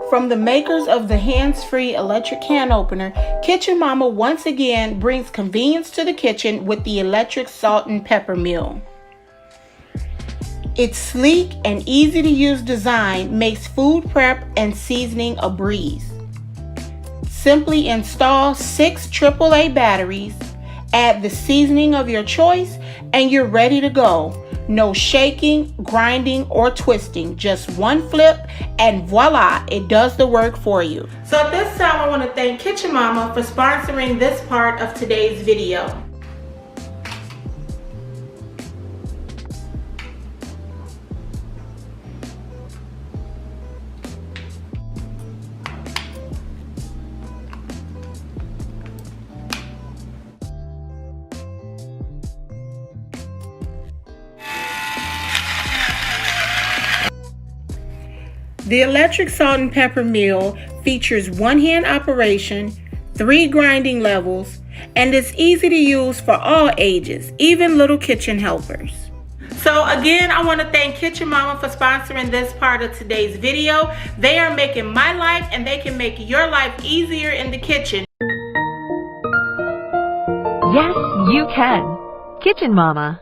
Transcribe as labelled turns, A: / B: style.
A: From the makers of the hands-free electric can opener, Kitchen Mama once again brings convenience to the kitchen with the electric salt and pepper mill. Its sleek and easy-to-use design makes food prep and seasoning a breeze. Simply install 6 AAA batteries, add the seasoning of your choice, and you're ready to go. No shaking, grinding, or twisting. Just one flip and voila, it does the work for you. So at this time, I want to thank Kitchen Mama for sponsoring this part of today's video. The electric salt and pepper mill features one-hand operation, 3 grinding levels, and is easy to use for all ages, even little kitchen helpers. So again, I want to thank Kitchen Mama for sponsoring this part of today's video. They are making my life and they can make your life easier in the kitchen.
B: Yes, you can. Kitchen Mama.